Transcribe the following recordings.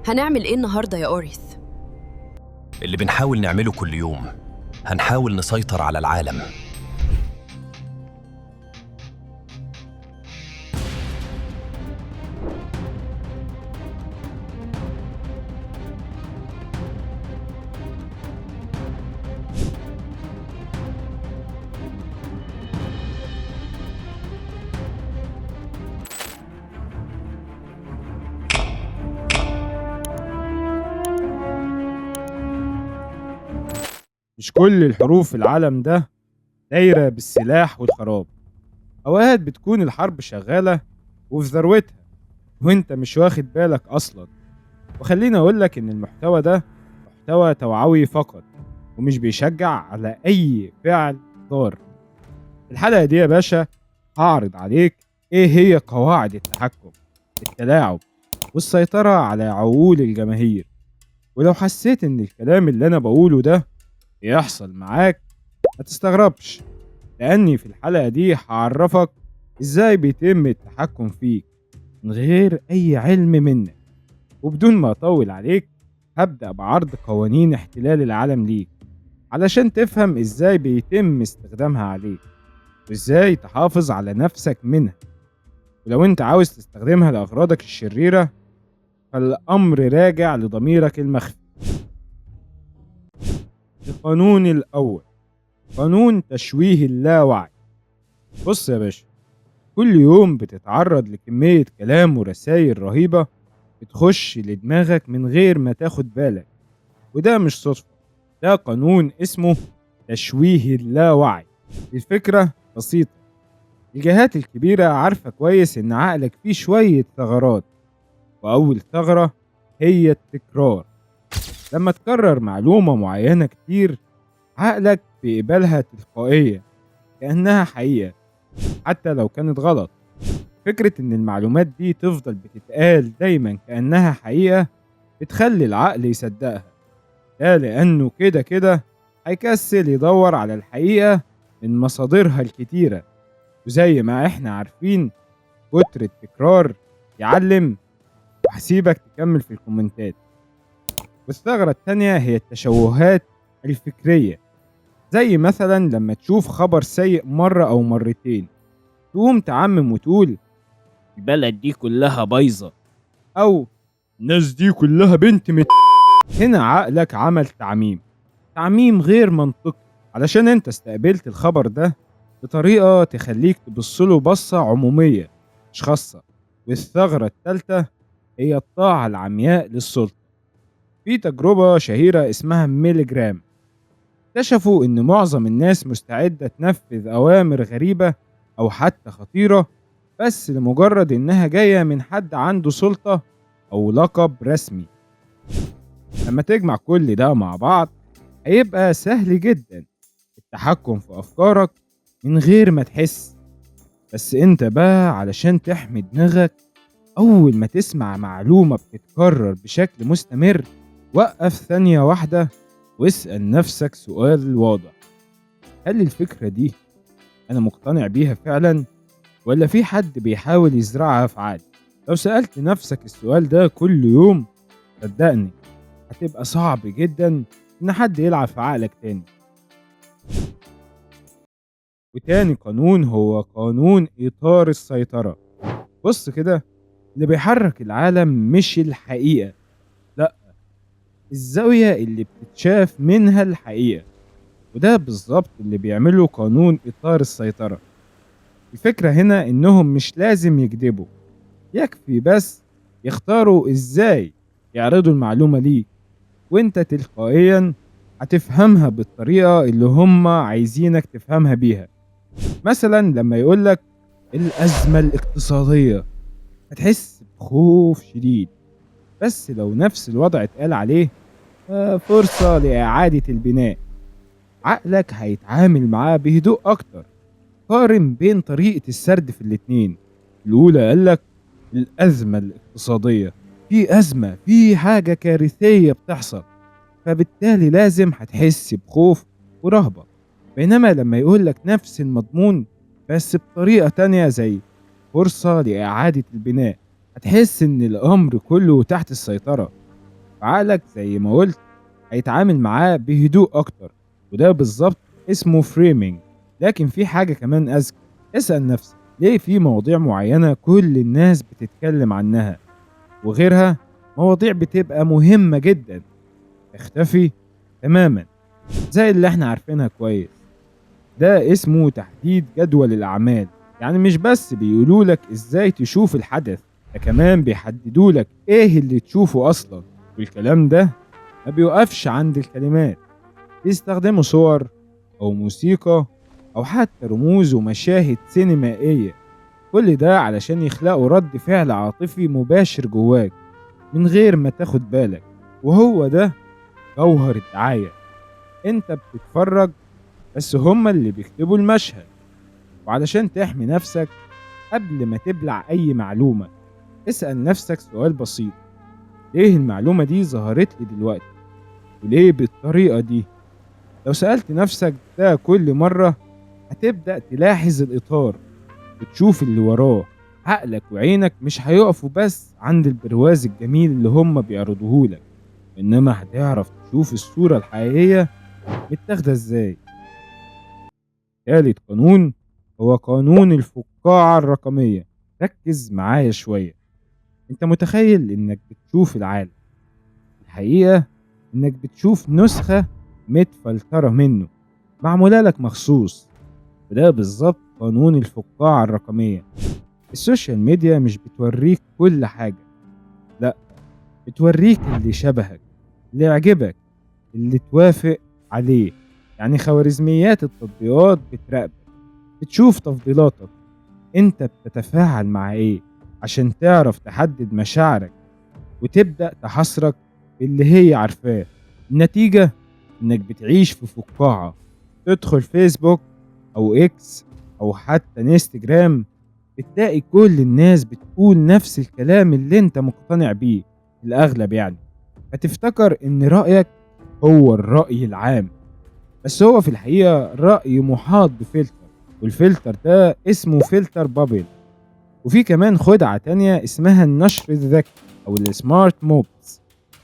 هنعمل إيه النهاردة يا أوريث؟ اللي بنحاول نعمله كل يوم. هنحاول نسيطر على العالم. مش كل الحروب في العالم ده دايرة بالسلاح والخراب. أوقات بتكون الحرب شغالة وفي ذروتها وانت مش واخد بالك أصلا. وخليني أقولك إن المحتوى ده محتوى توعوي فقط ومش بيشجع على أي فعل ضار. الحلقة دي يا باشا هعرض عليك إيه هي قواعد التحكم، التلاعب والسيطرة على عقول الجماهير. ولو حسيت إن الكلام اللي أنا بقوله ده يحصل معاك ما تستغربش، لأني في الحلقة دي هعرفك إزاي بيتم التحكم فيك من غير أي علم منك. وبدون ما أطول عليك هبدأ بعرض قوانين احتلال العالم ليك علشان تفهم إزاي بيتم استخدامها عليك وإزاي تحافظ على نفسك منها. ولو أنت عاوز تستخدمها لأغراضك الشريرة فالأمر راجع لضميرك المخفي. القانون الأول، قانون تشويه اللاوعي. بص يا باشا، كل يوم بتتعرض لكمية كلام ورسائل رهيبة بتخش لدماغك من غير ما تاخد بالك، وده مش صدفة، ده قانون اسمه تشويه اللاوعي. الفكرة بسيطة، الجهات الكبيرة عارفة كويس إن عقلك فيه شوية ثغرات، وأول ثغرة هي التكرار. لما تكرر معلومة معينة كتير عقلك بيقبلها تلقائيا كأنها حقيقة حتى لو كانت غلط. فكرة إن المعلومات دي تفضل بتتقال دايما كأنها حقيقة بتخلي العقل يصدقها، ده لأنه كده كده هيكسل يدور على الحقيقة من مصادرها الكتيرة. وزي ما احنا عارفين كتر التكرار يعلم. وهسيبك تكمل في الكومنتات. والثغرة التانية هي التشوهات الفكرية، زي مثلا لما تشوف خبر سيء مرة أو مرتين تقوم تعمم وتقول البلد دي كلها بايظة، أو الناس دي كلها بنت هنا عقلك عمل تعميم غير منطقي علشان انت استقبلت الخبر ده بطريقة تخليك تبصله بصة عمومية مش خاصة. والثغرة التالتة هي الطاعة العمياء للسلطة. في تجربة شهيرة اسمها ميليجرام، اكتشفوا ان معظم الناس مستعدة تنفذ اوامر غريبة او حتى خطيرة بس لمجرد انها جاية من حد عنده سلطة او لقب رسمي. لما تجمع كل ده مع بعض هيبقى سهل جدا التحكم في افكارك من غير ما تحس. بس انت بقى علشان تحمي دماغك اول ما تسمع معلومة بتتكرر بشكل مستمر وقف ثانية واحدة واسأل نفسك سؤال واضح، هل الفكرة دي أنا مقتنع بيها فعلا ولا في حد بيحاول يزرعها في عقلي؟ لو سألت نفسك السؤال ده كل يوم صدقني هتبقى صعب جدا إن حد يلعب في عقلك تاني. وتاني قانون هو قانون إطار السيطرة. بص كده، اللي بيحرك العالم مش الحقيقة، لأ، الزاوية اللي بتتشاف منها الحقيقة. وده بالظبط اللي بيعمله قانون إطار السيطرة. الفكرة هنا إنهم مش لازم يكذبوا، يكفي بس يختاروا إزاي يعرضوا المعلومة ليك وإنت تلقائيا هتفهمها بالطريقة اللي هم عايزينك تفهمها بيها. مثلا لما يقولك الأزمة الاقتصادية هتحس بخوف شديد، بس لو نفس الوضع اتقال عليه فرصة لإعادة البناء عقلك هيتعامل معاه بهدوء أكتر. قارن بين طريقة السرد في الاتنين. الأولى قالك الأزمة الاقتصادية، في أزمة، في حاجة كارثية بتحصل، فبالتالي لازم هتحس بخوف ورهبة. بينما لما يقولك نفس المضمون بس بطريقة تانية زي فرصة لإعادة البناء هتحس إن الأمر كله تحت السيطرة. عقلك زي ما قلت هيتعامل معاه بهدوء أكتر، وده بالظبط اسمه فريمينج. لكن في حاجة كمان أذكى، اسأل نفسك ليه في مواضيع معينة كل الناس بتتكلم عنها وغيرها مواضيع بتبقى مهمة جدا تختفي تماما زي اللي احنا عارفينها كويس. ده اسمه تحديد جدول الأعمال. يعني مش بس بيقولولك ازاي تشوف الحدث، ده كمان بيحددولك ايه اللي تشوفه أصلا. والكلام ده ما بيوقفش عند الكلمات، بيستخدموا صور أو موسيقى أو حتى رموز ومشاهد سينمائية، كل ده علشان يخلقوا رد فعل عاطفي مباشر جواك من غير ما تاخد بالك. وهو ده جوهر الدعاية. انت بتتفرج بس هما اللي بيكتبوا المشهد. وعلشان تحمي نفسك قبل ما تبلع أي معلومة، اسأل نفسك سؤال بسيط: ليه المعلومة دي ظهرت لي دلوقتي؟ وليه بالطريقة دي؟ لو سألت نفسك ده كل مرة هتبدأ تلاحظ الإطار وتشوف اللي وراه. عقلك وعينك مش هيقفوا بس عند البرواز الجميل اللي هم بيعرضوهولك، إنما هتعرف تشوف الصورة الحقيقية متاخدة إزاي. تالت قانون هو قانون الفقاعة الرقمية. ركز معايا شوية. انت متخيل انك بتشوف العالم، الحقيقة انك بتشوف نسخة متفلترة منه معمولة لك مخصوص. وده بالظبط قانون الفقاعة الرقمية. السوشيال ميديا مش بتوريك كل حاجة، لا، بتوريك اللي شبهك، اللي يعجبك، اللي توافق عليه. يعني خوارزميات التطبيقات بتراقبك، بتشوف تفضيلاتك، انت بتتفاعل مع ايه، عشان تعرف تحدد مشاعرك وتبدأ تحصرك باللي هي عارفاه. النتيجة انك بتعيش في فقاعة. تدخل فيسبوك او اكس او حتى انستجرام، بتلاقي كل الناس بتقول نفس الكلام اللي انت مقتنع بيه الاغلب، يعني هتفتكر ان رأيك هو الرأي العام، بس هو في الحقيقة رأي محاط بفلتر، والفلتر ده اسمه فلتر بابل. وفي كمان خدعة تانية اسمها النشر الذكي أو السمارت موبس.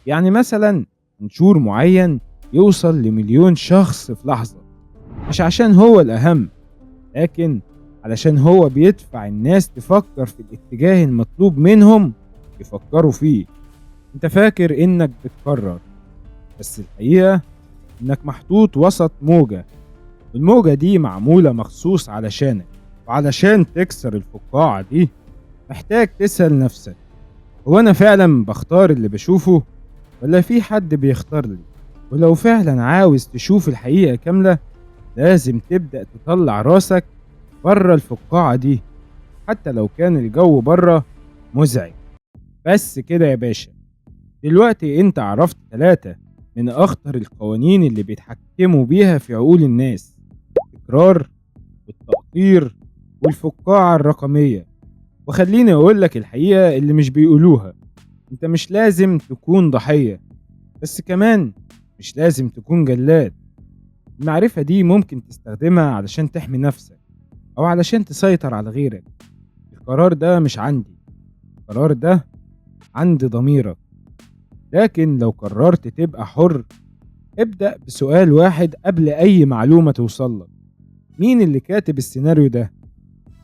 يعني مثلا منشور معين يوصل ل1,000,000 شخص في لحظة، مش عشان هو الأهم، لكن علشان هو بيدفع الناس تفكر في الاتجاه المطلوب منهم يفكروا فيه. انت فاكر انك بتقرر، بس الحقيقة انك محطوط وسط موجة، والموجة دي معمولة مخصوص علشانك. وعلشان تكسر الفقاعة دي محتاج تسأل نفسك: هو أنا فعلا بختار اللي بشوفه ولا في حد بيختار لي؟ ولو فعلا عاوز تشوف الحقيقة كاملة لازم تبدأ تطلع راسك بره الفقاعة دي، حتى لو كان الجو بره مزعج. بس كده يا باشا، دلوقتي انت عرفت 3 من أخطر القوانين اللي بيتحكموا بيها في عقول الناس: التكرار والتقطير والفقاعة الرقمية. وخليني أقولك الحقيقة اللي مش بيقولوها: انت مش لازم تكون ضحية، بس كمان مش لازم تكون جلاد. المعرفة دي ممكن تستخدمها علشان تحمي نفسك أو علشان تسيطر على غيرك. القرار ده مش عندي، القرار ده عند ضميرك. لكن لو قررت تبقى حر، ابدأ بسؤال واحد قبل أي معلومة توصلك: مين اللي كاتب السيناريو ده؟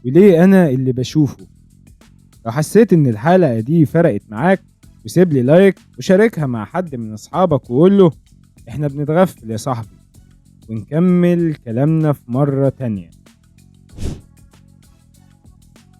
وليه أنا اللي بشوفه؟ لو حسيت إن الحلقة دي فرقت معاك، وسيب لي لايك وشاركها مع حد من أصحابك وقول له: إحنا بنتغفل يا صاحبي. ونكمل كلامنا في مرة تانية.